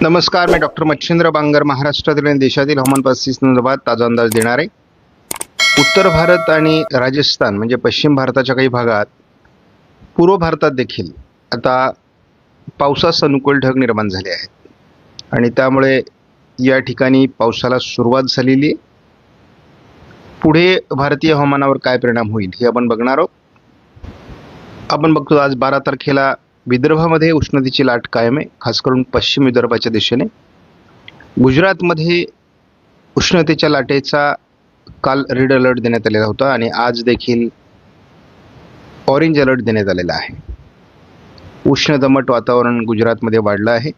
नमस्कार, मी डॉक्टर मच्छिंद्र बांगर महाराष्ट्रातील आणि देशातील हवामान परिस्थितीसंदर्भात ताजा अंदाज देणार आहे. उत्तर भारत आणि राजस्थान म्हणजे पश्चिम भारताच्या काही भागात, पूर्व भारतात देखील आता पावसास अनुकूल ढग निर्माण झाले आहेत आणि त्यामुळे या ठिकाणी पावसाला सुरुवात झालेली आहे. पुढे भारतीय हवामानावर काय परिणाम होईल हे आपण बघणार आहोत. आपण बघतो आज 12 तारखेला विदर्भामध्ये उष्णतेची लाट कायम आहे, खास करून पश्चिम विदर्भाच्या दिशेने. गुजरातमध्ये उष्णतेच्या लाटेचा काल रेड अलर्ट देण्यात आलेला होता आणि आज देखील ऑरेंज अलर्ट देण्यात आलेला आहे. उष्ण दमट वातावरण गुजरातमध्ये वाढलं आहे.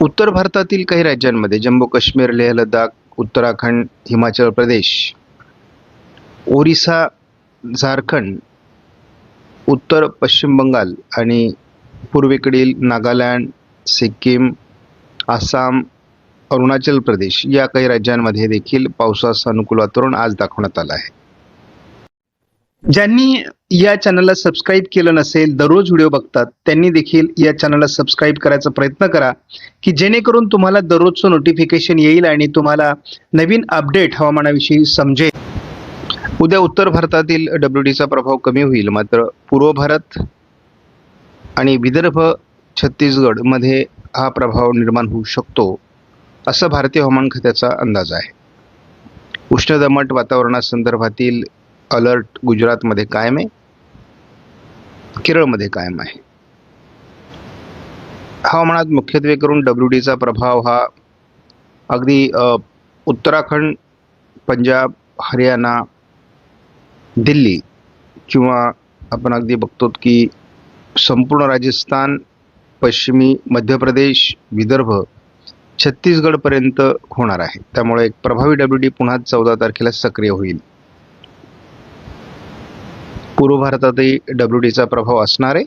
उत्तर भारतातील काही राज्यांमध्ये जम्मू काश्मीर, लेह लडाख, उत्तराखंड, हिमाचल प्रदेश, ओरिसा, झारखंड, उत्तर पश्चिम बंगाल आणि पूर्वेकडील नागालँड, सिक्कीम, आसाम, अरुणाचल प्रदेश या काही राज्यांमध्ये देखील पावसाचं अनुकूल वातावरण आज दाखवण्यात आलं आहे. ज्यांनी या चॅनलला सबस्क्राईब केलं नसेल, दररोज व्हिडिओ बघतात, त्यांनी देखील या चॅनलला सबस्क्राईब करायचा प्रयत्न करा की जेणेकरून तुम्हाला दररोजचं नोटिफिकेशन येईल आणि तुम्हाला नवीन अपडेट हवामानाविषयी समजेल. उद्या उत्तर भारतातील WDचा प्रभाव कमी होईल, मात्र पूर्व भारत आणि विदर्भ, छत्तीसगडमध्ये हा प्रभाव निर्माण होऊ शकतो, असं भारतीय हवामान खात्याचा अंदाज आहे. उष्ण दमट वातावरणासंदर्भातील अलर्ट गुजरातमध्ये कायम आहे, केरळमध्ये कायम आहे. हवामानात मुख्यत्वे करून WDचा प्रभाव हा अगदी उत्तराखंड, पंजाब, हरियाणा, दिल्ली किंवा आपण अगदी बघतो की संपूर्ण राजस्थान, पश्चिमी मध्य प्रदेश, विदर्भ, छत्तीसगडपर्यंत होणार आहे. त्यामुळे एक प्रभावी WD पुन्हा 14 तारखेला सक्रिय होईल. पूर्व भारतातही WDचा प्रभाव असणार आहे.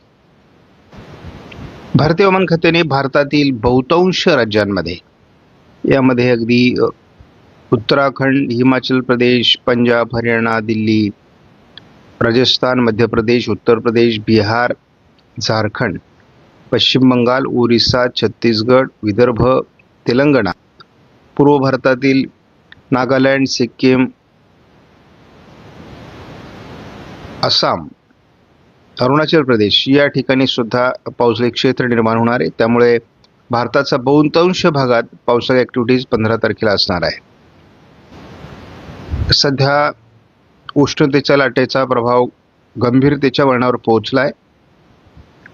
भारतीय हवामान खात्याने भारतातील बहुतांश राज्यांमध्ये, यामध्ये अगदी उत्तराखंड, हिमाचल प्रदेश, पंजाब, हरियाणा, दिल्ली, राजस्थान, मध्य प्रदेश, उत्तर प्रदेश, बिहार, झारखंड, पश्चिम बंगाल, ओरिसा, छत्तीसगड, विदर्भ, तेलंगणा, पूर्व भारतातील नागालँड, सिक्कीम, आसाम, अरुणाचल प्रदेश या ठिकाणी सुद्धा पावसाचे क्षेत्र निर्माण होणार आहे. त्यामुळे भारताचा बहुतांश भागात पावसाळी ॲक्टिव्हिटीज 15 तारखेला असणार आहे. सध्या उष्णतेच्या लाटेचा प्रभाव गंभीरतेच्या वळणावर पोहोचला आहे.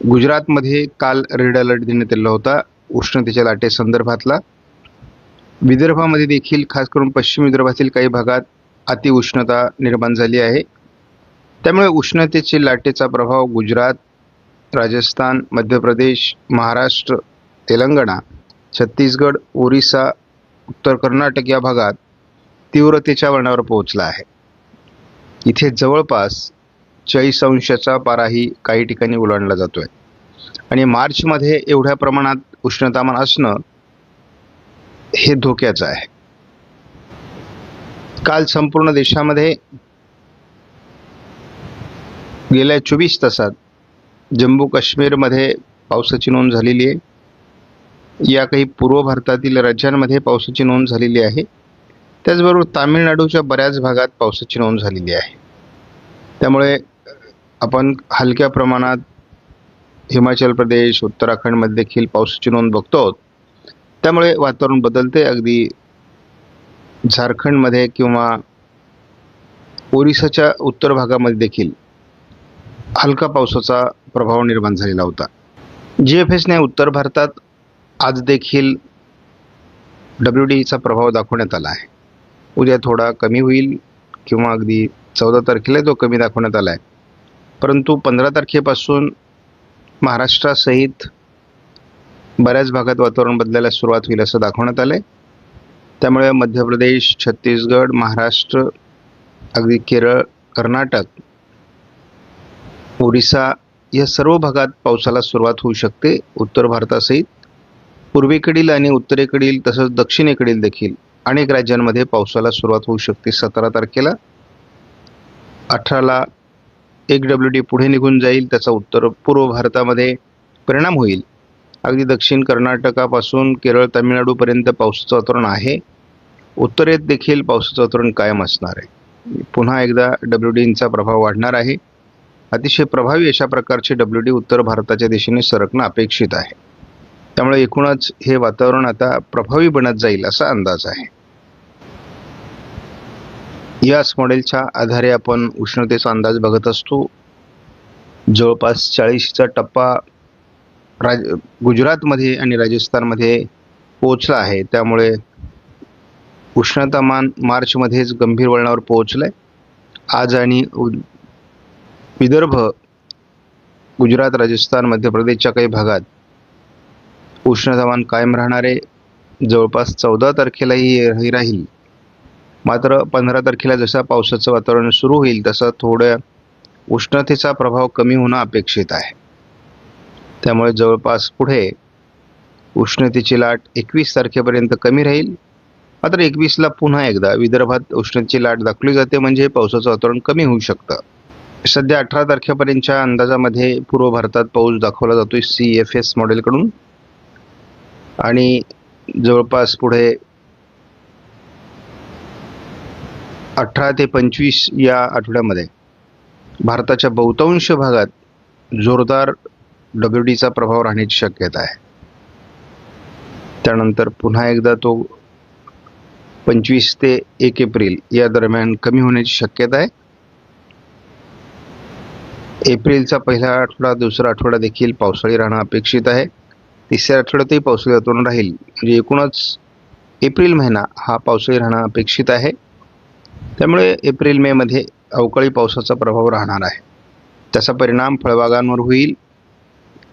गुजरातमध्ये काल रेड अलर्ट देण्यात आलेला होता उष्णतेच्या लाटेसंदर्भातला. विदर्भामध्ये देखील, खास करून पश्चिम विदर्भातील काही भागात अतिउष्णता निर्माण झाली आहे. त्यामुळे उष्णतेची लाटेचा प्रभाव गुजरात, राजस्थान, मध्य प्रदेश, महाराष्ट्र, तेलंगणा, छत्तीसगड, ओरिसा, उत्तर कर्नाटक या भागात तीव्रतेच्या वळणावर पोहोचला आहे. इथे जवळपास 40 अंशाचा पाराही काही ठिकाणी ओलांडला जातोय आणि मार्चमध्ये एवढ्या प्रमाणात उष्णतामान असणं हे धोक्याचं आहे. काल संपूर्ण देशामध्ये गेल्या 24 तासात जम्मू काश्मीरमध्ये पावसाची नोंद झालेली आहे. या काही पूर्व भारतातील राज्यांमध्ये पावसाची नोंद झालेली आहे. त्याचबरोबर तामिळनाडूच्या बऱ्याच भागात पावसाची नोंद झालेली आहे. त्यामुळे आपण हलक्या प्रमाणात हिमाचल प्रदेश, उत्तराखंडमध्ये देखील पावसाची नोंद बघतो. त्यामुळे वातावरण बदलते. अगदी झारखंडमध्ये किंवा ओरिसाच्या उत्तर भागामध्ये देखील हलका पावसाचा प्रभाव निर्माण झालेला होता. GFSने उत्तर भारतात आज देखील WDचा प्रभाव दाखवण्यात आला आहे. उद्या थोडा कमी होईल किंवा अगदी 14 तारखेला तो कमी दाखवण्यात आला आहे. परंतु 15 तारखेपासून महाराष्ट्रासहित बऱ्याच भागात वातावरण बदलायला सुरुवात होईल असं दाखवण्यात आलं आहे. त्यामुळे मध्य प्रदेश, छत्तीसगड, महाराष्ट्र, अगदी केरळ, कर्नाटक, ओरिसा या सर्व भागात पावसाला सुरुवात होऊ शकते. उत्तर भारतासहित पूर्वेकडील आणि उत्तरेकडील तसंच दक्षिणेकडील देखील अनेक राज्यांमध्ये पावसाला सुरुवात होऊ शकते. 17 तारखेला 18ला एक WD पुढे निघून जाईल, त्याचा उत्तर पूर्व भारतामध्ये परिणाम होईल अगदी दक्षिण कर्नाटकापासून केरळ तामिळनाडूपर्यंत पावसाचं वातावरण आहे. उत्तरेत देखील पावसाचं वातावरण कायम असणार आहे. पुन्हा एकदा WDचा प्रभाव वाढणार आहे. अतिशय प्रभावी अशा प्रकारचे WD उत्तर भारताच्या दिशेने सरकणं अपेक्षित आहे. त्यामुळे एकूणच हे वातावरण आता प्रभावी बनत जाईल असा अंदाज आहे. याच मॉडेलच्या आधारे आपण उष्णतेचा अंदाज बघत असतो. जवळपास 40चा टप्पा गुजरातमध्ये आणि राजस्थानमध्ये पोहोचला आहे. त्यामुळे उष्णतामान मार्चमध्येच गंभीर वळणावर पोहोचलं आहे. आज आणि विदर्भ, गुजरात, राजस्थान, मध्य प्रदेशच्या काही भागात उष्णतामान कायम राहणार आहे. जवळपास 14 तारखेलाही राहील. मात्र 15 तारखेला जसं पावसाचं वातावरण सुरू होईल तसं थोड्या उष्णतेचा प्रभाव कमी होणं अपेक्षित आहे. त्यामुळे जवळपास पुढे उष्णतेची लाट 21 तारखेपर्यंत कमी राहील. मात्र 21ला पुन्हा एकदा विदर्भात उष्णतेची लाट दाखवली जाते, म्हणजे पावसाचं वातावरण कमी होऊ शकतं. सध्या 18 तारखेपर्यंतच्या अंदाजामध्ये पूर्व भारतात पाऊस दाखवला जातोय CFS मॉडेलकडून. आणि जवळपास पुढे 18 ते 25 या आठवड्यामध्ये भारताच्या बहुतांश भागात जोरदार WDचा प्रभाव राहण्याची शक्यता आहे. त्यानंतर पुन्हा एकदा तो 25 ते 1 एप्रिल या दरम्यान कमी होण्याची शक्यता आहे. एप्रिलचा पहिला आठवडा, दुसरा आठवडा देखील पावसाळी राहणं अपेक्षित आहे. तिसऱ्या आठवड्यातही पावसाळी वातावरण राहील. म्हणजे एकूणच एप्रिल महिना हा पावसाळी राहणं अपेक्षित आहे. त्यामुळे एप्रिल मे मध्ये अवकाळी पावसाचा प्रभाव राहणार आहे. त्याचा परिणाम फळबागांवर होईल,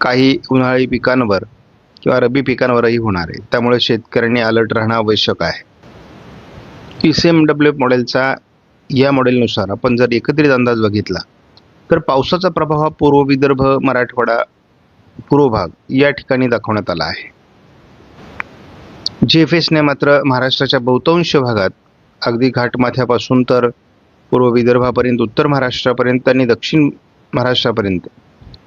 काही उन्हाळी पिकांवर किंवा रब्बी पिकांवरही होणार आहे. त्यामुळे शेतकऱ्यांनी अलर्ट राहणं आवश्यक आहे. ECMWF मॉडेलचा या मॉडेलनुसार आपण जर एकत्रित अंदाज बघितला तर पावसाचा प्रभाव हा पूर्व विदर्भ, मराठवाडा, पूर्व भाग या ठिकाणी दाखवण्यात आला आहे. GFSने मात्र महाराष्ट्राच्या बहुतांश भागात अगदी घाटमाथ्यापासून तर पूर्व विदर्भापर्यंत, उत्तर महाराष्ट्रापर्यंत आणि दक्षिण महाराष्ट्रापर्यंत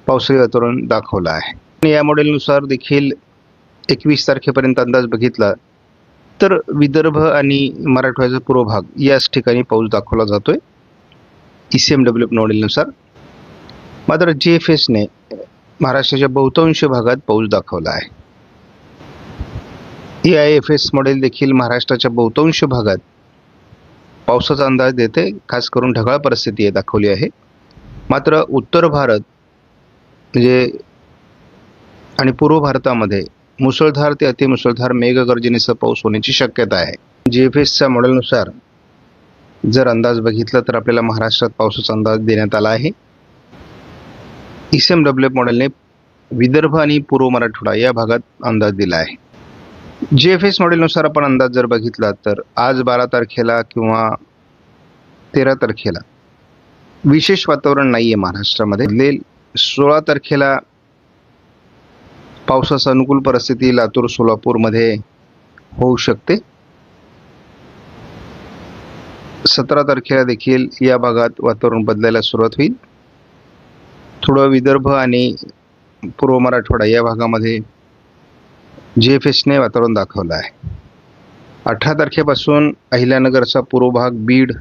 पावसाळी वातावरण दाखवलं आहे. आणि या मॉडेलनुसार देखील 21 तारखेपर्यंत अंदाज बघितला तर विदर्भ आणि मराठवाड्याचा पूर्व भाग याच ठिकाणी पाऊस दाखवला जातोय ECMWF मॉडेलनुसार. मात्र GFSने महाराष्ट्राच्या बहुतांश भागात पाऊस दाखवला आहे. AIFS मॉडेल देखील महाराष्ट्राच्या बहुतांश भागात पावसाचा अंदाज देते, खास करून ढगाळ परिस्थिती दाखवली आहे. मात्र उत्तर भारत म्हणजे आणि पूर्व भारतामध्ये मुसळधार ते अतिमुसळधार मेघगर्जनेसह पाऊस होण्याची शक्यता आहे. GFSच्या मॉडेलनुसार जर अंदाज बघितला तर आपल्याला महाराष्ट्रात पावसाचा अंदाज देण्यात आला आहे. ECMWF मॉडेलने विदर्भ आणि पूर्व मराठवाडा या भागात अंदाज दिला आहे. GFS मॉडेलनुसार आपण अंदाज जर बघितला तर आज 12 तारखेला किंवा 13 तारखेला विशेष वातावरण नाही आहे महाराष्ट्रामध्ये. 16 तारखेला पावसाची अनुकूल परिस्थिती लातूर, सोलापूरमध्ये होऊ शकते. 17 तारखेला देखील या भागात वातावरण बदलायला सुरुवात होईल. थोडं विदर्भ आणि पूर्व मराठवाडा या भागामध्ये GFSने वातावरण दाखवलं आहे. 18 तारखेपासून अहिल्यानगरचा पूर्व भाग, बीड,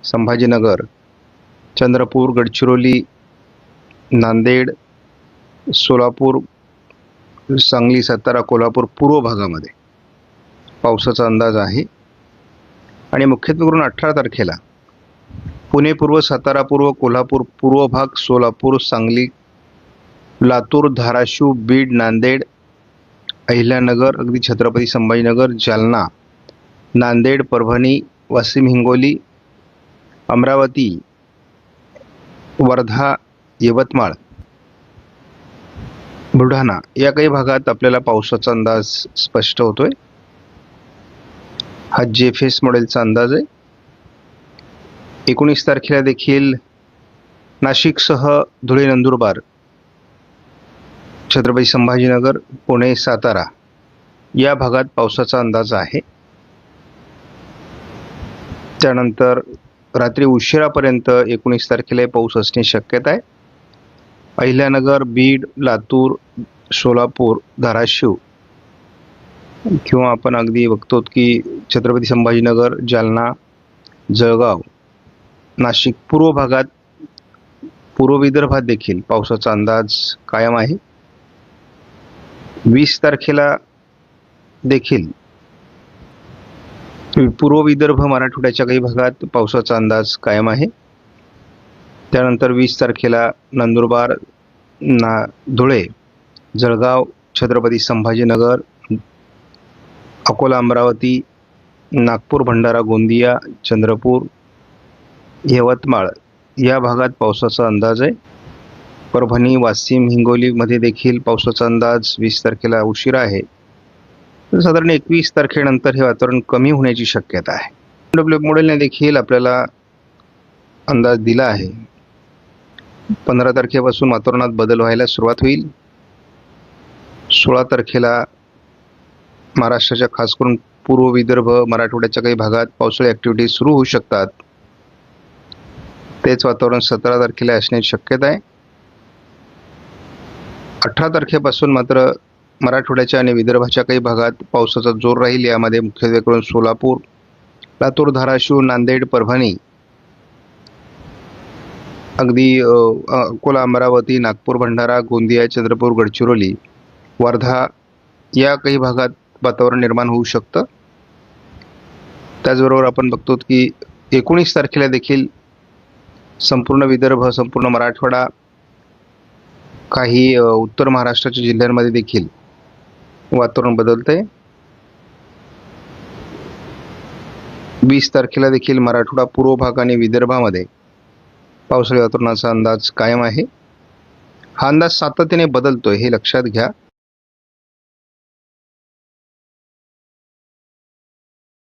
संभाजीनगर, चंद्रपूर, गडचिरोली, नांदेड, सोलापूर, सांगली, सातारा, कोल्हापूर पूर्व भागामध्ये पावसाचा अंदाज आहे. आणि मुख्यत्वे करून 18 तारखेला पुणे पूर्व, सातारा पूर्व, कोल्हापूर पूर्व भाग, सोलापूर, सांगली, लातूर, धाराशिव, बीड, नांदेड, अहिल्यानगर, अगदी छत्रपती संभाजीनगर, जालना, नांदेड, परभणी, वाशिम, हिंगोली, अमरावती, वर्धा, यवतमाळ, बुलढाणा या काही भागात आपल्याला पावसाचा अंदाज स्पष्ट होतोय. हा GFS मॉडेलचा अंदाज आहे. 19 तारखेला देखील नाशिकसह धुळे, नंदुरबार, छत्रपती संभाजीनगर, पुणे, सातारा या भागात पावसाचा अंदाज आहे. त्यानंतर रात्री उशिरापर्यंत 19 तारखेला पाऊस असण्याची शक्यता आहे. अहिल्यानगर, बीड, लातूर, सोलापूर, धाराशिव किंवा आपण अगदी बघतो की छत्रपती संभाजीनगर, जालना, जळगाव, नाशिक पूर्व भागात, पूर्व विदर्भात देखील पावसाचा अंदाज कायम आहे. 20 तारखेला देखील पूर्व विदर्भ, मराठवाड्याच्या काही भागात पावसाचा अंदाज कायम आहे. त्यानंतर 20 तारखेला नंदुरबार, धुळे, जळगाव, छत्रपती संभाजीनगर, अकोला, अमरावती, नागपूर, भंडारा, गोंदिया, चंद्रपूर, यवतमाळ या भागात पावसाचा अंदाज आहे. परभणी, वाशिम, हिंगोलीमध्ये देखील पावसाचा अंदाज 20 तारखेला उशिरा आहे. साधारण 21 तारखेनंतर हे वातावरण कमी होण्याची शक्यता आहे. डब्ल्यू मॉडेलने देखील आपल्याला अंदाज दिला आहे. 15 तारखेपासून वातावरणात बदल व्हायला सुरुवात होईल. 16 तारखेला महाराष्ट्राच्या खास करून पूर्व विदर्भ, मराठवाड्याच्या काही भागात पावसाळी ॲक्टिव्हिटी सुरू होऊ शकतात. तेच वातावरण 17 तारखेला असण्याची शक्यता आहे. 18 तारखेपासून मात्र मराठवाड्याच्या आणि विदर्भाच्या काही भागात पावसाचा जोर राहील. यामध्ये मुख्यत्वे करून सोलापूर, लातूर, धाराशिव, नांदेड, परभणी, अगदी अकोला, अमरावती, नागपूर, भंडारा, गोंदिया, चंद्रपूर, गडचिरोली, वर्धा या काही भागात वातावरण निर्माण होऊ शकतं. त्याचबरोबर आपण बघतो की 19 तारखेला देखील संपूर्ण विदर्भ, संपूर्ण मराठवाडा, काही उत्तर महाराष्ट्राच्या जिल्ह्यांमध्ये देखील वातावरण बदलतंय. 20 तारखेला देखील मराठवाडा, पूर्व भाग आणि विदर्भामध्ये पावसाळी वातावरणाचा अंदाज कायम आहे. हा अंदाज सातत्याने बदलतोय हे लक्षात घ्या.